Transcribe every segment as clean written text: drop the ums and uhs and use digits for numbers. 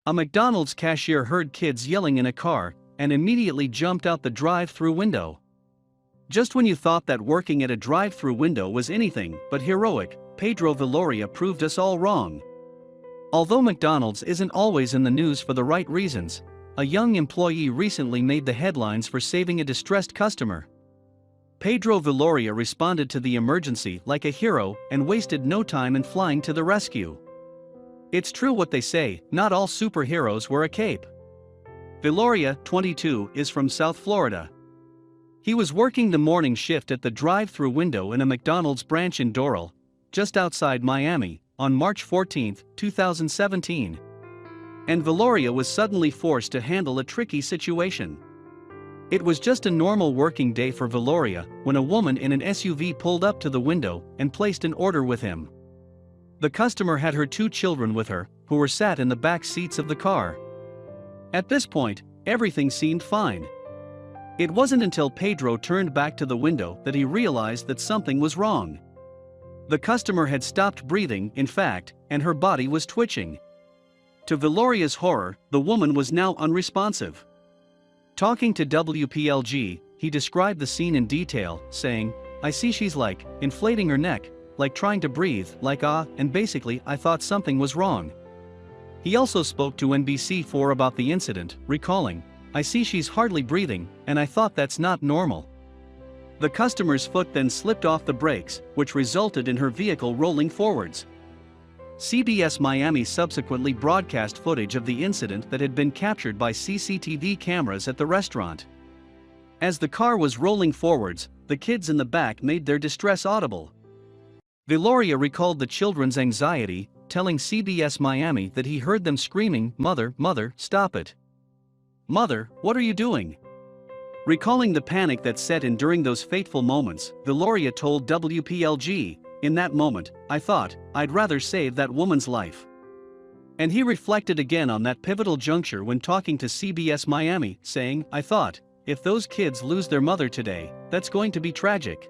A McDonald's cashier heard kids yelling in a car and immediately jumped out the drive-thru window. Just when you thought that working at a drive-thru window was anything but heroic, Pedro Viloria proved us all wrong. Although McDonald's isn't always in the news for the right reasons, a young employee recently made the headlines for saving a distressed customer. Pedro Viloria responded to the emergency like a hero and wasted no time in flying to the rescue. It's true what they say, not all superheroes wear a cape. Viloria, 22, is from South Florida. He was working the morning shift at the drive-thru window in a McDonald's branch in Doral, just outside Miami, on March 14, 2017. And Viloria was suddenly forced to handle a tricky situation. It was just a normal working day for Viloria when a woman in an SUV pulled up to the window and placed an order with him. The customer had her 2 children with her, who were sat in the back seats of the car. At this point, everything seemed fine. It wasn't until Pedro turned back to the window that he realized that something was wrong. The customer had stopped breathing, in fact, and her body was twitching. To Viloria's horror, the woman was now unresponsive. Talking to WPLG, he described the scene in detail, saying, "I see she's like, inflating her neck, like trying to breathe, like and basically I thought something was wrong." He also spoke to NBC4 about the incident, recalling, "I see she's hardly breathing, and I thought that's not normal." The customer's foot then slipped off the brakes, which resulted in her vehicle rolling forwards. CBS Miami subsequently broadcast footage of the incident that had been captured by CCTV cameras at the restaurant. As the car was rolling forwards, the kids in the back made their distress audible. Viloria recalled the children's anxiety, telling CBS Miami that he heard them screaming, "Mother, mother, stop it. Mother, what are you doing?" Recalling the panic that set in during those fateful moments, Viloria told WPLG, "In that moment, I thought, I'd rather save that woman's life." And he reflected again on that pivotal juncture when talking to CBS Miami, saying, "I thought, if those kids lose their mother today, that's going to be tragic."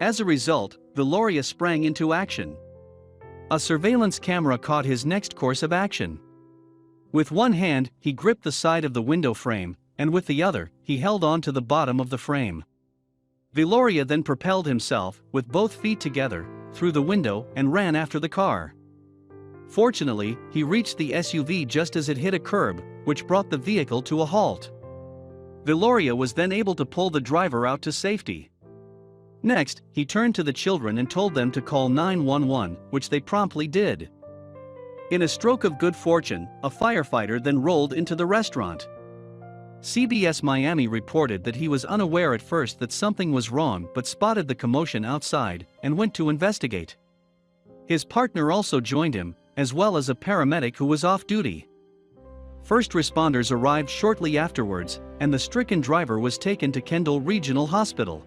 As a result, Viloria sprang into action. A surveillance camera caught his next course of action. With one hand, he gripped the side of the window frame, and with the other, he held on to the bottom of the frame. Viloria then propelled himself, with both feet together, through the window and ran after the car. Fortunately, he reached the SUV just as it hit a curb, which brought the vehicle to a halt. Viloria was then able to pull the driver out to safety. Next, he turned to the children and told them to call 911, which they promptly did. In a stroke of good fortune, a firefighter then rolled into the restaurant. CBS Miami reported that he was unaware at first that something was wrong but spotted the commotion outside and went to investigate. His partner also joined him, as well as a paramedic who was off duty. First responders arrived shortly afterwards, and the stricken driver was taken to Kendall Regional Hospital.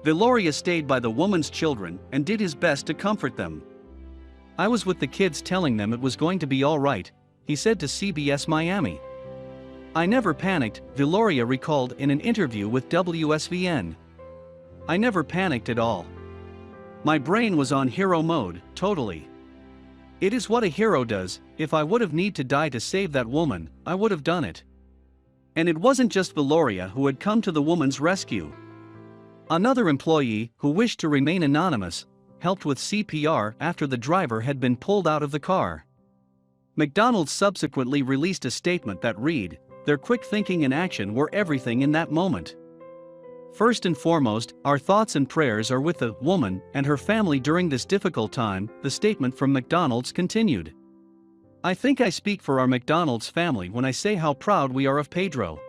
Viloria stayed by the woman's children and did his best to comfort them. "I was with the kids telling them it was going to be all right," he said to CBS Miami. "I never panicked," Viloria recalled in an interview with WSVN. "I never panicked at all. My brain was on hero mode, totally. It is what a hero does. If I would have need to die to save that woman, I would have done it." And it wasn't just Viloria who had come to the woman's rescue. Another employee, who wished to remain anonymous, helped with CPR after the driver had been pulled out of the car. McDonald's subsequently released a statement that read, "Their quick thinking and action were everything in that moment. First and foremost, our thoughts and prayers are with the woman and her family during this difficult time," the statement from McDonald's continued. "I think I speak for our McDonald's family when I say how proud we are of Pedro."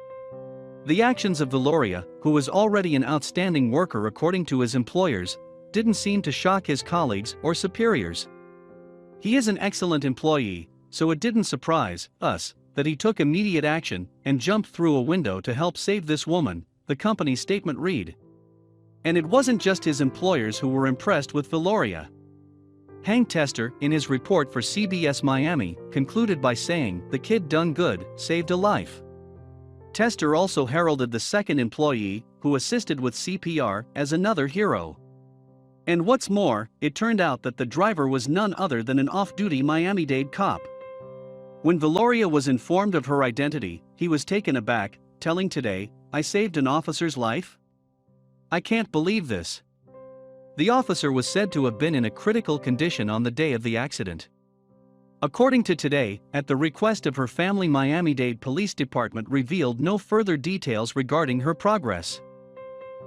The actions of Viloria, who was already an outstanding worker according to his employers, didn't seem to shock his colleagues or superiors. He is an excellent employee, so it didn't surprise us that he took immediate action and jumped through a window to help save this woman, the company's statement read. And it wasn't just his employers who were impressed with Viloria. Hank Tester, in his report for CBS Miami, concluded by saying, "The kid done good, saved a life." Tester also heralded the second employee, who assisted with CPR, as another hero. And what's more, it turned out that the driver was none other than an off-duty Miami-Dade cop. When Viloria was informed of her identity, he was taken aback, telling Today, "I saved an officer's life? I can't believe this." The officer was said to have been in a critical condition on the day of the accident. According to Today, at the request of her family, Miami-Dade Police Department revealed no further details regarding her progress.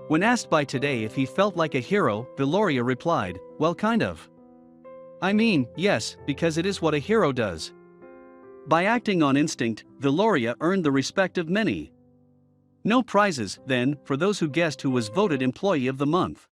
When asked by Today if he felt like a hero, Viloria replied, "Well, kind of. I mean, yes, because it is what a hero does." By acting on instinct, Viloria earned the respect of many. No prizes, then, for those who guessed who was voted Employee of the Month.